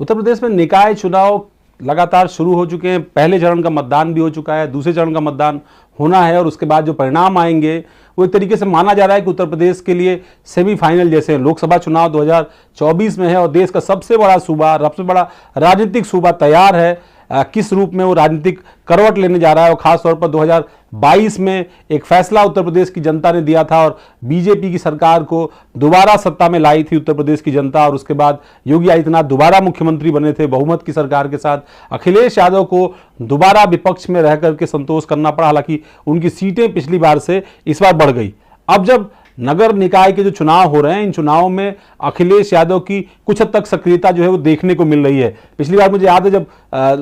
उत्तर प्रदेश में निकाय चुनाव लगातार शुरू हो चुके हैं। पहले चरण का मतदान भी हो चुका है, दूसरे चरण का मतदान होना है और उसके बाद जो परिणाम आएंगे वो एक तरीके से माना जा रहा है कि उत्तर प्रदेश के लिए सेमीफाइनल जैसे हैं। लोकसभा चुनाव 2024 में है और देश का सबसे बड़ा सूबा, सबसे बड़ा राजनीतिक सूबा तैयार है। किस रूप में वो राजनीतिक करवट लेने जा रहा है और खासतौर पर 2022 में एक फैसला उत्तर प्रदेश की जनता ने दिया था और बीजेपी की सरकार को दोबारा सत्ता में लाई थी उत्तर प्रदेश की जनता, और उसके बाद योगी आदित्यनाथ दोबारा मुख्यमंत्री बने थे बहुमत की सरकार के साथ। अखिलेश यादव को दोबारा विपक्ष में रह करके संतोष करना पड़ा, हालांकि उनकी सीटें पिछली बार से इस बार बढ़ गई। अब जब नगर निकाय के जो चुनाव हो रहे हैं, इन चुनावों में अखिलेश यादव की कुछ हद तक सक्रियता जो है वो देखने को मिल रही है। पिछली बार मुझे याद है जब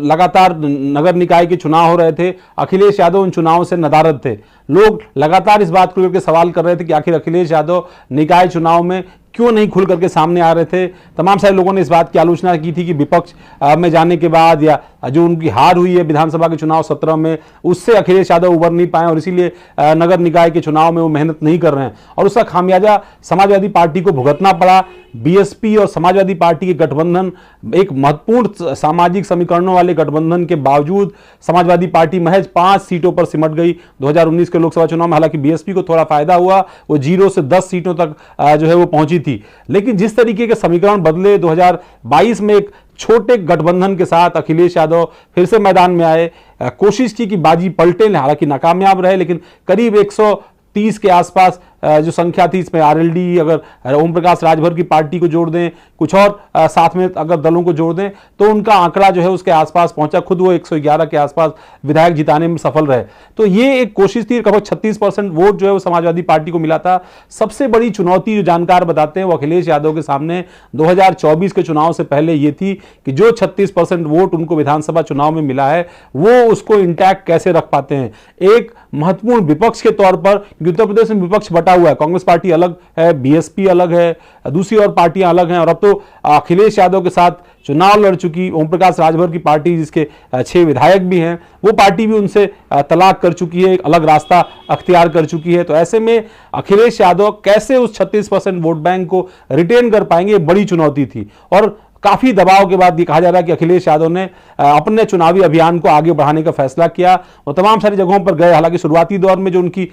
लगातार नगर निकाय के चुनाव हो रहे थे, अखिलेश यादव उन चुनावों से नदारद थे। लोग लगातार इस बात को लेकर सवाल कर रहे थे कि आखिर अखिलेश यादव निकाय चुनाव में क्यों नहीं खुल करके सामने आ रहे थे। तमाम सारे लोगों ने इस बात की आलोचना की थी कि विपक्ष में जाने के बाद या जो उनकी हार हुई है विधानसभा के चुनाव 17 में, उससे अखिलेश यादव उबर नहीं पाए और इसीलिए नगर निकाय के चुनाव में वो मेहनत नहीं कर रहे हैं और उसका खामियाजा समाजवादी पार्टी को भुगतना पड़ा। बीएसपी और समाजवादी पार्टी के गठबंधन, एक महत्वपूर्ण सामाजिक समीकरणों वाले गठबंधन के बावजूद समाजवादी पार्टी महज 5 सीटों पर सिमट गई 2019 के लोकसभा चुनाव में। हालांकि बीएसपी को थोड़ा फायदा हुआ, वो 0 से 10 सीटों तक जो है वो पहुंची थी। लेकिन जिस तरीके के समीकरण बदले 2022 में एक छोटे गठबंधन के साथ अखिलेश यादव फिर से मैदान में आए, कोशिश की कि बाजी पलटे, हालांकि नाकामयाब रहे, लेकिन करीब 130 के आसपास जो संख्या थी, इसमें आरएलडी अगर ओम प्रकाश राजभर की पार्टी को जोड़ दें, कुछ और साथ में अगर दलों को जोड़ दें तो उनका आंकड़ा जो है उसके आसपास पहुंचा। खुद वो 111 के आसपास विधायक जिताने में सफल रहे। तो ये एक कोशिश थी। लगभग 36% वोट जो है वो समाजवादी पार्टी को मिला था। सबसे बड़ी चुनौती जो जानकार बताते हैं वो अखिलेश यादव के सामने 2024 के चुनाव से पहले ये थी कि जो 36% वोट उनको विधानसभा चुनाव में मिला है वो उसको इंटैक्ट कैसे रख पाते हैं। एक महत्वपूर्ण विपक्ष के तौर पर, उत्तर प्रदेश में विपक्ष बटा हुआ है, कांग्रेस पार्टी अलग है, बीएसपी अलग है, दूसरी और पार्टियां अलग हैं, और अब तो अखिलेश यादव के साथ चुनाव लड़ चुकी ओम प्रकाश राजभर की पार्टी, जिसके 6 विधायक भी हैं, वो पार्टी भी उनसे तलाक कर चुकी है, एक अलग रास्ता अख्तियार कर चुकी है। तो ऐसे में अखिलेश यादव कैसे उस 36% वोट बैंक को रिटेन कर पाएंगे, बड़ी चुनौती थी। और काफी दबाव के बाद ये कहा जा रहा है कि अखिलेश यादव ने अपने चुनावी अभियान को आगे बढ़ाने का फैसला किया। वो तमाम सारी जगहों पर गए। हालांकि शुरुआती दौर में जो उनकी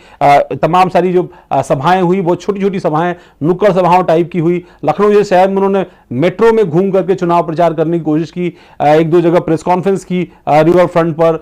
तमाम सारी जो सभाएं हुई वो छोटी छोटी सभाएं, नुक्कड़ सभाओं टाइप की हुई। लखनऊ जैसे शहर में उन्होंने मेट्रो में घूम करके चुनाव प्रचार करने की कोशिश की, 1-2 जगह प्रेस कॉन्फ्रेंस की रिवर फ्रंट पर।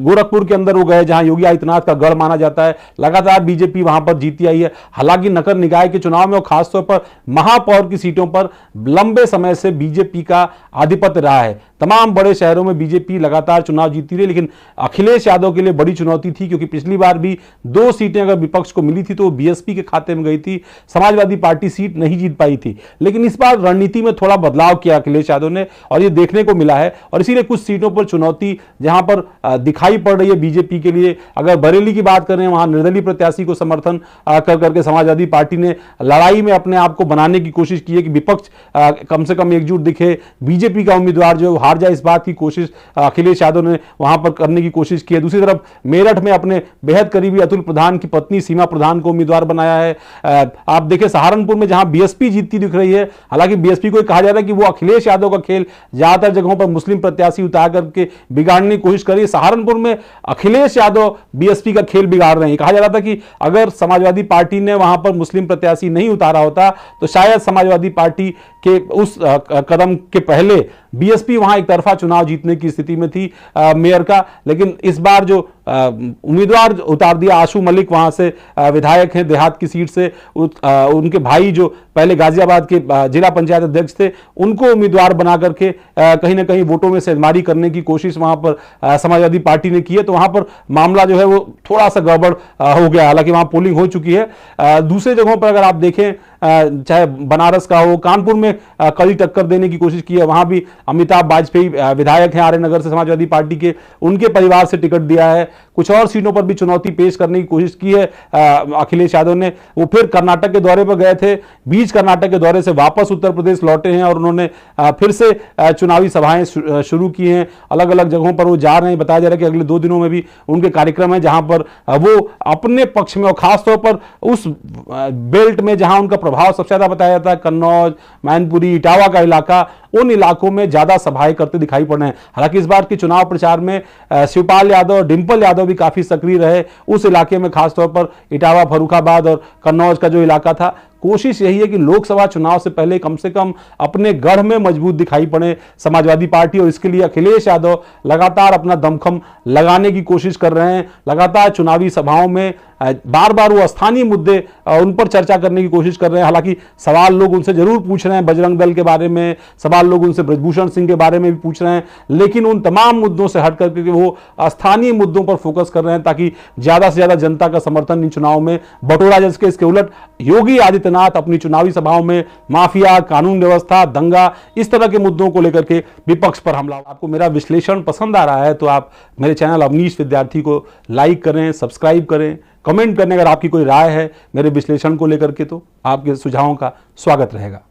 गोरखपुर के अंदर वो गए जहां योगी आदित्यनाथ का गढ़ माना जाता है। लगातार बीजेपी वहां पर जीती आई है। हालांकि नगर निकाय के चुनाव में और खासतौर पर महापौर की सीटों पर लंबे समय से बीजेपी का आधिपत्य रहा है। तमाम बड़े शहरों में बीजेपी लगातार चुनाव जीती रही, लेकिन अखिलेश यादव के लिए बड़ी चुनौती थी क्योंकि पिछली बार भी 2 सीटें अगर विपक्ष को मिली थी तो वो बीएसपी के खाते में गई थी। समाजवादी पार्टी सीट नहीं जीत पाई थी। लेकिन इस बार रणनीति में थोड़ा बदलाव किया अखिलेश यादव ने और ये देखने को मिला है। और इसीलिए कुछ सीटों पर चुनौती जहां पर दिखाई पड़ रही है बीजेपी के लिए, अगर बरेली की बात करें वहां निर्दलीय प्रत्याशी को समर्थन कर करके समाजवादी पार्टी ने लड़ाई में अपने आप को बनाने की कोशिश की है कि विपक्ष कम से कम एकजुट दिखे, बीजेपी का उम्मीदवार जो हार जाए, इस बात की कोशिश अखिलेश यादव ने वहां पर करने की कोशिश की है। दूसरी तरफ मेरठ में अपने बेहद करीबी अतुल प्रधान की पत्नी सीमा प्रधान को उम्मीदवार बनाया है। आप देखें सहारनपुर में जहां बीएसपी जीतती दिख रही है, हालांकि बीएसपी को कहा जा रहा है कि वो अखिलेश यादव का खेल ज्यादातर जगहों पर मुस्लिम प्रत्याशी उतार करके बिगाड़ने की कोशिश कर रही है। सहारनपुर में अखिलेश यादव बीएसपी का खेल बिगाड़ रहे हैं। कहा जा रहा था कि अगर समाजवादी पार्टी ने वहां पर मुस्लिम प्रत्याशी नहीं उतारा होता तो शायद समाजवादी पार्टी के उस कदम के पहले बीएसपी वहां एक तरफा चुनाव जीतने की स्थिति में थी मेयर का। लेकिन इस बार जो उम्मीदवार उतार दिया आशू मलिक, वहां से विधायक हैं देहात की सीट से, उनके भाई जो पहले गाजियाबाद के जिला पंचायत अध्यक्ष थे, उनको उम्मीदवार बना करके कहीं ना कहीं वोटों में सेंधमारी करने की कोशिश वहां पर समाजवादी पार्टी ने की है। तो वहां पर मामला जो है वो थोड़ा सा गड़बड़ हो गया। हालांकि वहां पोलिंग हो चुकी है। दूसरे जगहों पर अगर आप देखें, चाहे बनारस का हो, कानपुर में कड़ी टक्कर देने की कोशिश की है। वहां भी अमिताभ वाजपेयी विधायक हैं आर्य नगर से समाजवादी पार्टी के, उनके परिवार से टिकट दिया है। कुछ और सीटों पर भी चुनौती पेश करने की कोशिश की है अखिलेश यादव ने। वो फिर कर्नाटक के दौरे पर गए थे, बीच कर्नाटक के दौरे से वापस उत्तर प्रदेश लौटे हैं और उन्होंने फिर से चुनावी सभाएं शुरू की हैं। अलग अलग जगहों पर वो जा रहे हैं। बताया जा रहा है कि अगले 2 दिनों में भी उनके कार्यक्रम है जहां पर वो अपने पक्ष में और खासतौर पर उस बेल्ट में जहां उनका प्रभाव सबसे ज्यादा बताया जाता है, कन्नौज, मैनपुरी, इटावा का इलाका, उन इलाकों में ज्यादा सभाएं करते दिखाई पड़ रहे हैं। हालांकि इस बार के चुनाव प्रचार में शिवपाल यादव और डिंपल यादव भी काफी सक्रिय रहे उस इलाके में, खासतौर पर इटावा, फर्रुखाबाद और कन्नौज का जो इलाका था। कोशिश यही है कि लोकसभा चुनाव से पहले कम से कम अपने गढ़ में मजबूत दिखाई पड़े समाजवादी पार्टी, और इसके लिए अखिलेश यादव लगातार अपना दमखम लगाने की कोशिश कर रहे हैं। लगातार चुनावी सभाओं में बार बार वो स्थानीय मुद्दे उन पर चर्चा करने की कोशिश कर रहे हैं। हालांकि सवाल लोग उनसे जरूर पूछ रहे हैं बजरंग दल के बारे में, सवाल लोग उनसे ब्रजभूषण सिंह के बारे में भी पूछ रहे हैं, लेकिन उन तमाम मुद्दों से हट करके वो स्थानीय मुद्दों पर फोकस कर रहे हैं ताकि ज्यादा से ज्यादा जनता का समर्थन इन चुनाव में बटोरा जा सके। इसके उलट योगी आदित्यनाथ अपनी चुनावी सभाओं में माफिया, कानून व्यवस्था, दंगा, इस तरह के मुद्दों को लेकर के विपक्ष पर हमला। आपको मेरा विश्लेषण पसंद आ रहा है तो आप मेरे चैनल अवनीश विद्यार्थी को लाइक करें, सब्सक्राइब करें, कमेंट करने अगर आपकी कोई राय है मेरे विश्लेषण को लेकर के तो आपके सुझावों का स्वागत रहेगा।